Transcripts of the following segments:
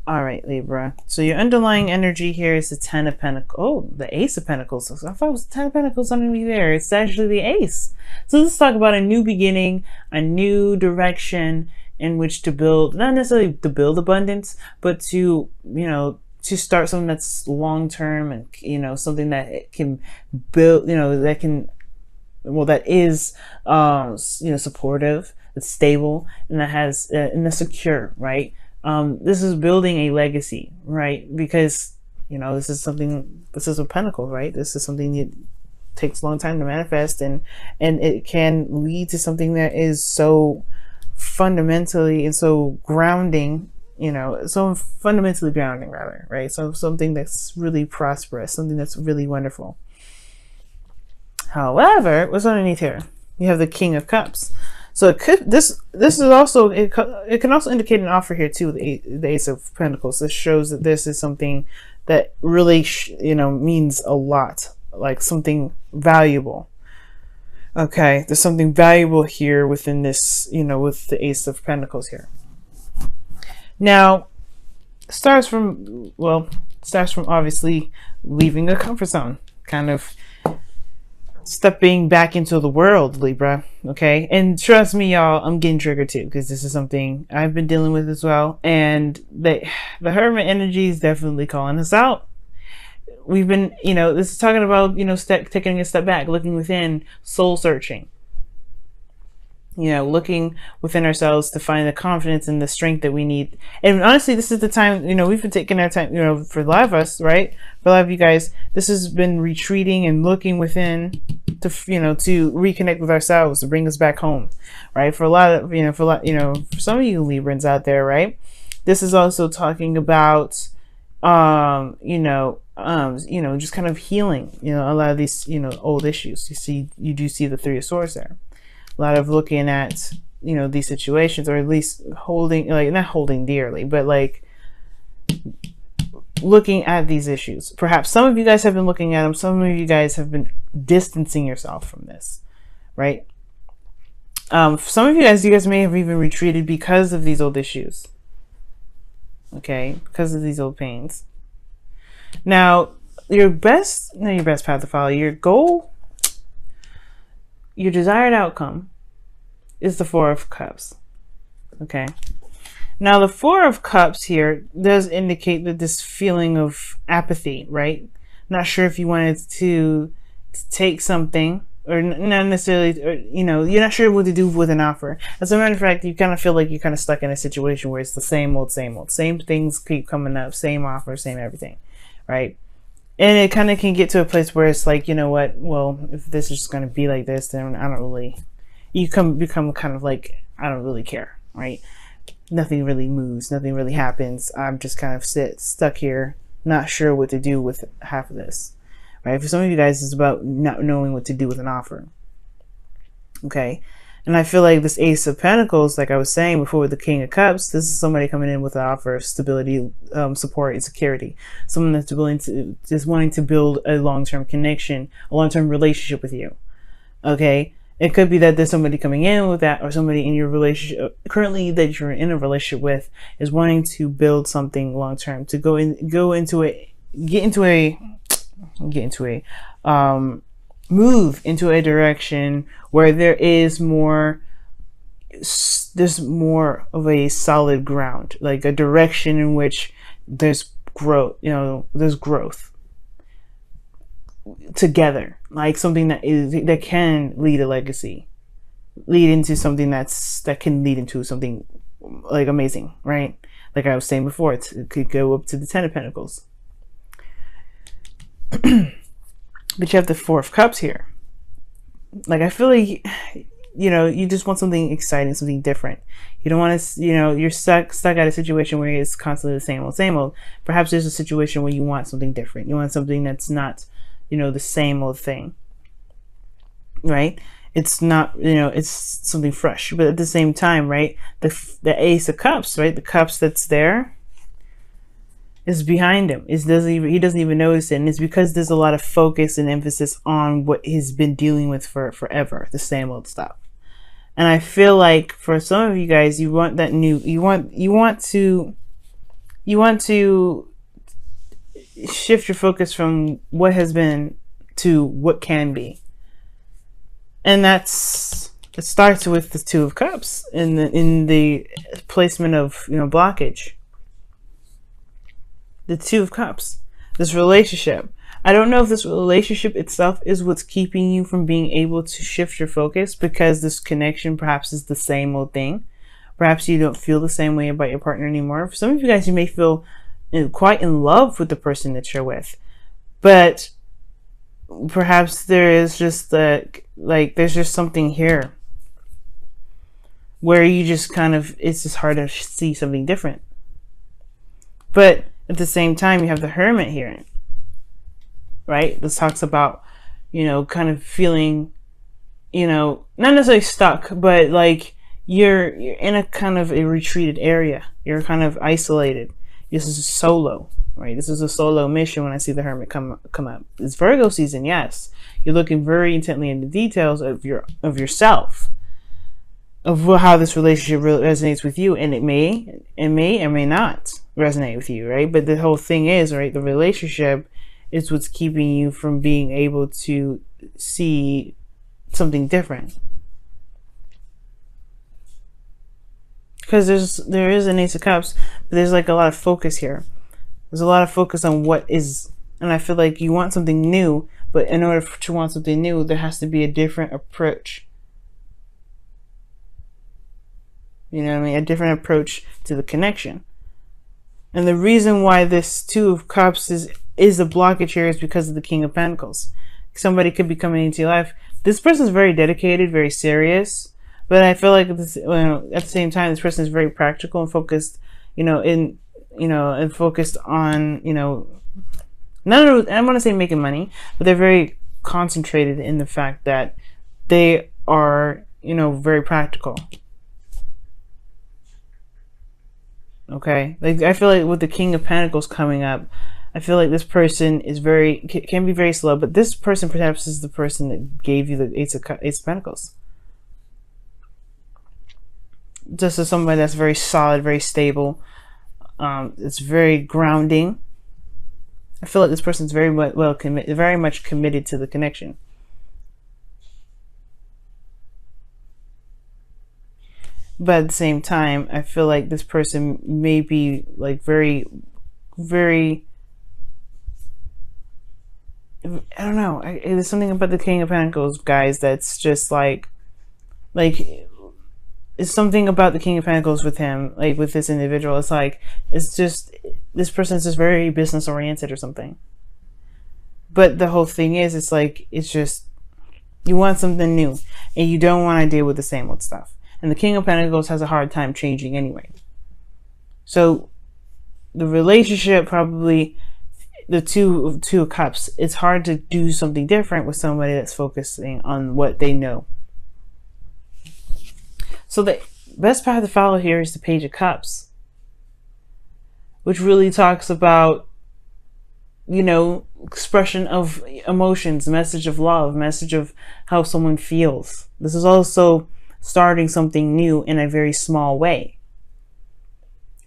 All right, Libra. So your underlying energy here is the Ten of Pentacles. Oh, the Ace of Pentacles. So I thought it was the Ten of Pentacles underneath there. It's actually the Ace. So let's talk about a new beginning, a new direction in which to build, not necessarily to build abundance, but to, to start something that's long term and, something that can build, that can, well, that is, supportive, that's stable, and that has, and that's secure, right? This is building a legacy, right? Because, this is a pentacle, right? This is something that takes a long time to manifest, and it can lead to something that is so fundamentally and so grounding, so fundamentally grounding rather, right? So something that's really prosperous, something that's really wonderful. However, what's underneath here? You have the King of Cups. So it could, this is also, it can also indicate an offer here too. The Ace of Pentacles. This shows that this is something that really means a lot, like something valuable. Okay, there's something valuable here within this, with the Ace of Pentacles here. Now, starts from obviously leaving the comfort zone, kind of stepping back into the world, Libra. Okay, and trust me, y'all, I'm getting triggered too, because this is something I've been dealing with as well. And the Hermit energy is definitely calling us out. We've been, this is talking about, taking a step back, looking within, soul searching. Looking within ourselves to find the confidence and the strength that we need. And honestly, this is the time, we've been taking our time, for a lot of us, right? For a lot of you guys, this has been retreating and looking within to, to reconnect with ourselves, to bring us back home, right? For a lot of, for some of you Librans out there, right? This is also talking about, just kind of healing, a lot of these, old issues. You do see the Three of Swords there. A lot of looking at, these situations, or at least holding, like, not holding dearly, but like looking at these issues. Perhaps some of you guys have been looking at them. Some of you guys have been distancing yourself from this, right? Some of you guys may have even retreated because of these old issues. Okay, because of these old pains. Now, your best path to follow, your goal, your desired outcome is the Four of Cups. Okay. Now, the Four of Cups here does indicate that this feeling of apathy, right? Not sure if you wanted to take something, or not necessarily, or, you're not sure what to do with an offer. As a matter of fact, you kind of feel like you're kind of stuck in a situation where it's the same old, same things keep coming up, same offer, same everything, right? And it kind of can get to a place where it's like, you know what, well, if this is just going to be like this, then I don't really, become kind of like, I don't really care, right? Nothing really moves, nothing really happens. I'm just kind of stuck here, not sure what to do with half of this, right? For some of you guys, it's about not knowing what to do with an offer. Okay. And I feel like this Ace of Pentacles, like I was saying before with the King of Cups, this is somebody coming in with an offer of stability, support, and security. Someone that's wanting to build a long-term connection, a long-term relationship with you. Okay. It could be that there's somebody coming in with that, or somebody in your relationship currently that you're in a relationship with is wanting to build something long-term, to move into a direction where there's more of a solid ground, like a direction in which there's growth, there's growth together, like something that can lead a legacy, lead into something that can lead into something like amazing, right? Like I was saying before, it could go up to the Ten of Pentacles. But you have the Four of Cups here. Like, I feel like, you just want something exciting, something different. You don't want to, you're stuck at a situation where it's constantly the same old. Perhaps there's a situation where you want something different. You want something that's not, the same old thing, right? It's not, it's something fresh. But at the same time, right, the Ace of Cups, right, the cups that's there is behind him. He doesn't even notice it, and it's because there's a lot of focus and emphasis on what he's been dealing with for forever, the same old stuff. And I feel like for some of you guys, you want that new, you want you want to shift your focus from what has been to what can be. And it starts with the Two of Cups in the placement of, blockage. The Two of Cups, this relationship. I don't know if this relationship itself is what's keeping you from being able to shift your focus, because this connection perhaps is the same old thing. Perhaps you don't feel the same way about your partner anymore. For some of you guys, you may feel quite in love with the person that you're with, but perhaps there is just there's just something here where you just it's just hard to see something different. But at the same time, you have the Hermit here, right? This talks about, kind of feeling, not necessarily stuck, but like you're in a kind of a retreated area. You're kind of isolated. This is solo, right? This is a solo mission when I see the Hermit come up. It's Virgo season, yes. You're looking very intently into details of yourself, of how this relationship really resonates with you, and it may or may not resonate with you, right? But the whole thing is, right, the relationship is what's keeping you from being able to see something different. Because there is an Ace of Cups, but there's like a lot of focus here. There's a lot of focus on what is, and I feel like you want something new, but in order to want something new, there has to be a different approach. You know what I mean? A different approach to the connection. And the reason why this Two of Cups is a blockage here is because of the King of Pentacles. Somebody could be coming into your life. This person is very dedicated, very serious. But I feel like at the same time, this person is very practical and focused, and focused on, I want to say making money, but they're very concentrated in the fact that they are, very practical. Okay, like I feel like with the King of Pentacles coming up, I feel like this person is can be very slow, but this person perhaps is the person that gave you the Ace of Pentacles. Just as somebody that's very solid, very stable. It's very grounding. I feel like this person's very much committed to the connection. But at the same time, I feel like this person may be like very, very, I don't know. There's something about the King of Pentacles, guys, that's just like it's something about the King of Pentacles with him, like with this individual. It's just this person's just very business oriented or something. But the whole thing is, it's just you want something new, and you don't want to deal with the same old stuff. And the King of Pentacles has a hard time changing anyway. So the relationship, probably the two of Cups, it's hard to do something different with somebody that's focusing on what they know. So the best path to follow here is the Page of Cups, which really talks about, expression of emotions, message of love, message of how someone feels. This is also starting something new in a very small way.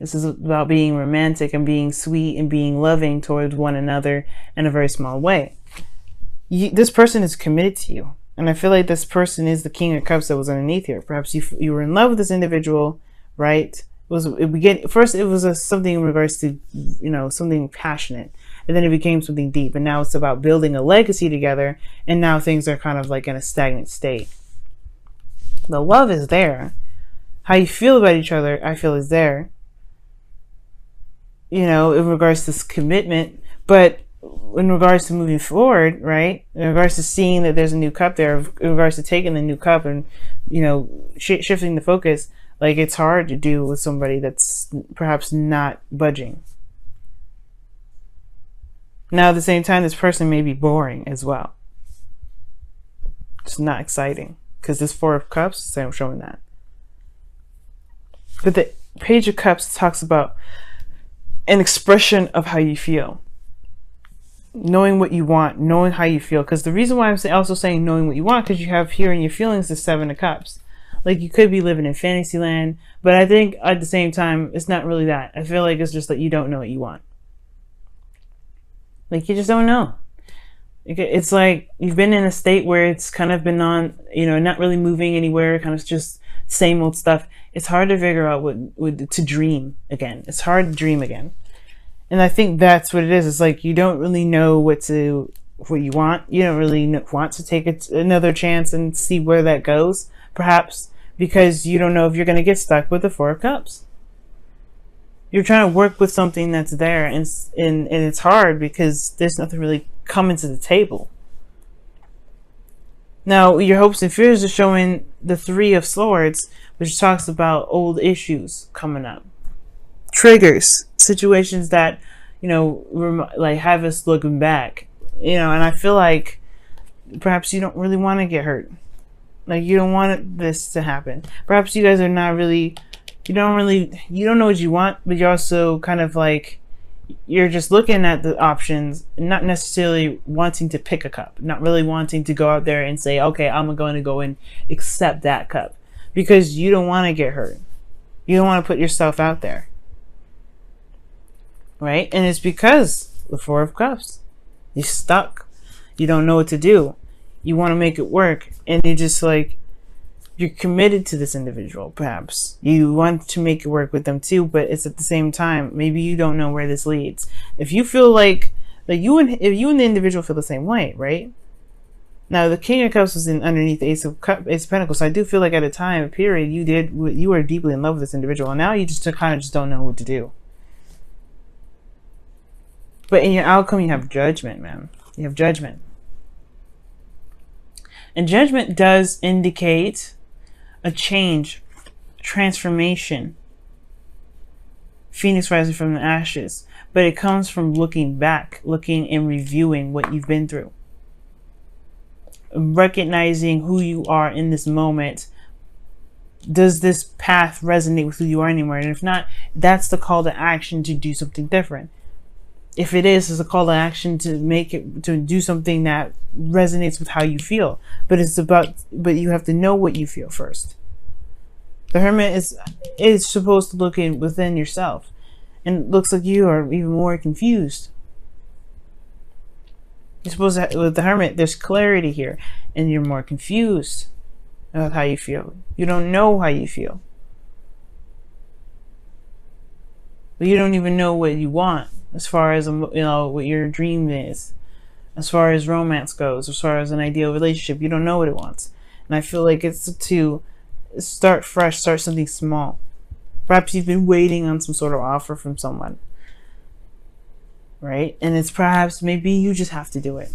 This is about being romantic and being sweet and being loving towards one another in a very small way. This person is committed to you. And I feel like this person is the King of Cups that was underneath here. Perhaps you were in love with this individual, right? First it was something in regards to, something passionate. And then it became something deep. And now it's about building a legacy together. And now things are kind of like in a stagnant state. The love is there. How you feel about each other, I feel, is there. In regards to this commitment. But in regards to moving forward, right? In regards to seeing that there's a new cup there, in regards to taking the new cup and, shifting the focus, like it's hard to do with somebody that's perhaps not budging. Now, at the same time, this person may be boring as well. It's not exciting because this Four of Cups, so I'm showing that. But the Page of Cups talks about an expression of how you feel. Knowing what you want, knowing how you feel. Because the reason why I'm also saying knowing what you want, because you have here in your feelings the Seven of Cups. like you could be living in fantasy land, but I think at the same time, it's not really that. I feel like it's just that you don't know what you want. Like you just don't know. It's like you've been in a state where it's kind of been on, not really moving anywhere, kind of just same old stuff. It's hard to figure out what to dream again. It's hard to dream again. And I think that's what it is. It's like you don't really know what you want. You don't really want to take another chance and see where that goes, perhaps because you don't know if you're going to get stuck with the Four of Cups. You're trying to work with something that's there, and it's hard because there's nothing really coming to the table. Now, your hopes and fears are showing the Three of Swords, which talks about old issues coming up. Triggers, situations that, like have us looking back, and I feel like perhaps you don't really want to get hurt. Like you don't want this to happen. Perhaps you guys are not really, you don't know what you want, but you're also kind of like, you're just looking at the options, not necessarily wanting to pick a cup, not really wanting to go out there and say, okay, I'm going to go and accept that cup, because you don't want to get hurt. You don't want to put yourself out there. Right? And it's because the Four of Cups. You're stuck. You don't know what to do. You want to make it work. And you're just like, you're committed to this individual, perhaps. You want to make it work with them too, but it's at the same time, maybe you don't know where this leads. If you feel like if you and the individual feel the same way, right? Now, the King of Cups was underneath the Ace of Pentacles, so I do feel like at a time, a period, you were deeply in love with this individual, and now you just kind of just don't know what to do. But in your outcome, you have judgment, man. You have judgment. And judgment does indicate a change, transformation. Phoenix rising from the ashes. But it comes from looking back, looking and reviewing what you've been through. Recognizing who you are in this moment. Does this path resonate with who you are anymore? And if not, that's the call to action to do something different. If it is, it's a call to action to do something that resonates with how you feel. But you have to know what you feel first. The Hermit is supposed to look within yourself. And it looks like you are even more confused. You're supposed to, with the Hermit, there's clarity here. And you're more confused about how you feel. You don't know how you feel. But you don't even know what you want. As far as, what your dream is. As far as romance goes. As far as an ideal relationship. You don't know what it wants. And I feel like it's to start fresh. Start something small. Perhaps you've been waiting on some sort of offer from someone. Right? And it's perhaps, maybe you just have to do it.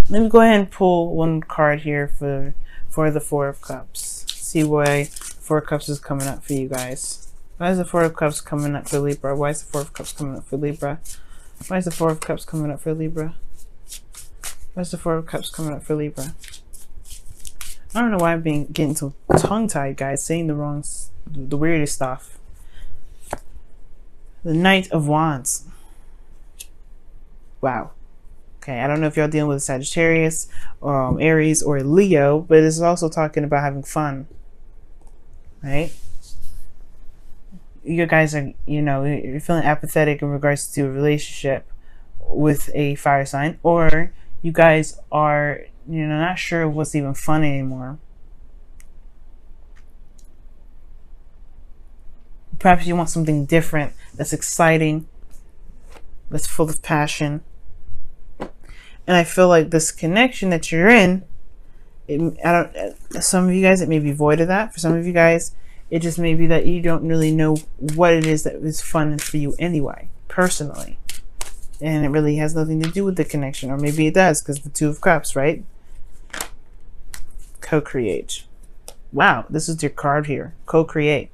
Let me go ahead and pull one card here for the Four of Cups. See why Four of Cups is coming up for you guys. Why is the Four of Cups coming up for Libra? Why is the Four of Cups coming up for Libra? Why is the Four of Cups coming up for Libra? Why is the Four of Cups coming up for Libra? I don't know why I'm getting so tongue-tied, guys, saying the weirdest stuff. The Knight of Wands. Wow. Okay, I don't know if y'all dealing with Sagittarius, Aries, or Leo, but it's also talking about having fun. Right? You guys are, you're feeling apathetic in regards to a relationship with a fire sign, or you guys are, not sure what's even fun anymore. Perhaps you want something different, that's exciting, that's full of passion. And I feel like this connection that you're in, some of you guys, it may be void of that. For some of you guys, it just may be that you don't really know what it is that is fun for you anyway, personally. And it really has nothing to do with the connection. Or maybe it does, because the Two of Cups, right? Co-create. Wow, this is your card here. Co-create.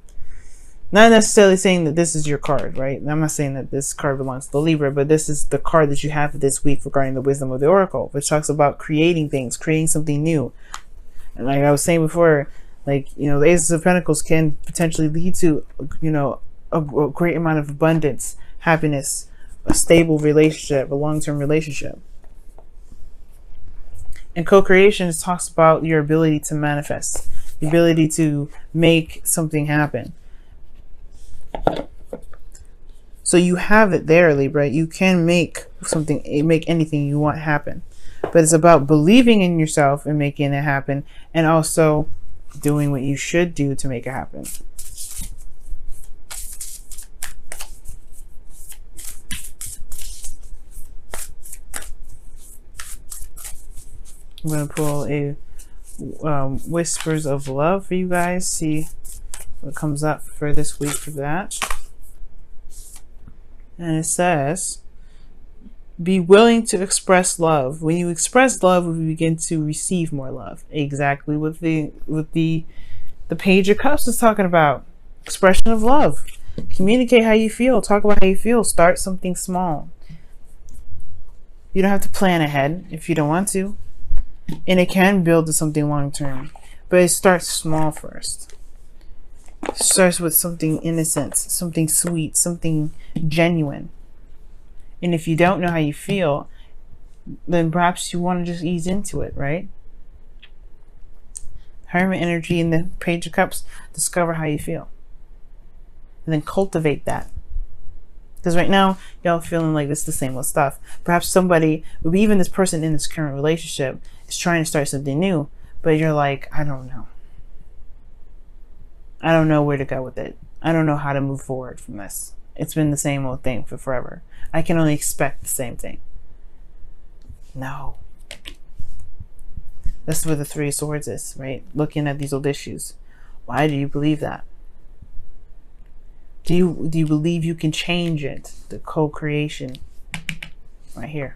Not necessarily saying that this is your card, right? I'm not saying that this card belongs to the Libra, but this is the card that you have this week regarding the wisdom of the Oracle, which talks about creating things, creating something new. And like I was saying before, like, the Ace of Pentacles can potentially lead to, a great amount of abundance, happiness, a stable relationship, a long-term relationship. And co-creation talks about your ability to manifest, the ability to make something happen. So you have it there, Libra. You can make something, make anything you want happen. But it's about believing in yourself and making it happen, and also doing what you should do to make it happen. I'm going to pull a Whispers of Love for you guys. See what comes up for this week for that. And it says, be willing to express love. When you express love, we begin to receive more love. Exactly what the Page of Cups is talking about. Expression of love. Communicate how you feel. Talk about how you feel. Start something small. You don't have to plan ahead if you don't want to. And it can build to something long term. But it starts small first. It starts with something innocent, something sweet, something genuine. And if you don't know how you feel, then perhaps you want to just ease into it, right? Hermit energy in the Page of Cups, discover how you feel. And then cultivate that. Because right now, y'all feeling like it's the same old stuff. Perhaps somebody, even this person in this current relationship, is trying to start something new. But you're like, I don't know. I don't know where to go with it. I don't know how to move forward from this. It's been the same old thing for forever. I can only expect the same thing. No. That's where the Three of Swords is, right? Looking at these old issues. Why do you believe that? Do you believe you can change it? The co-creation right here.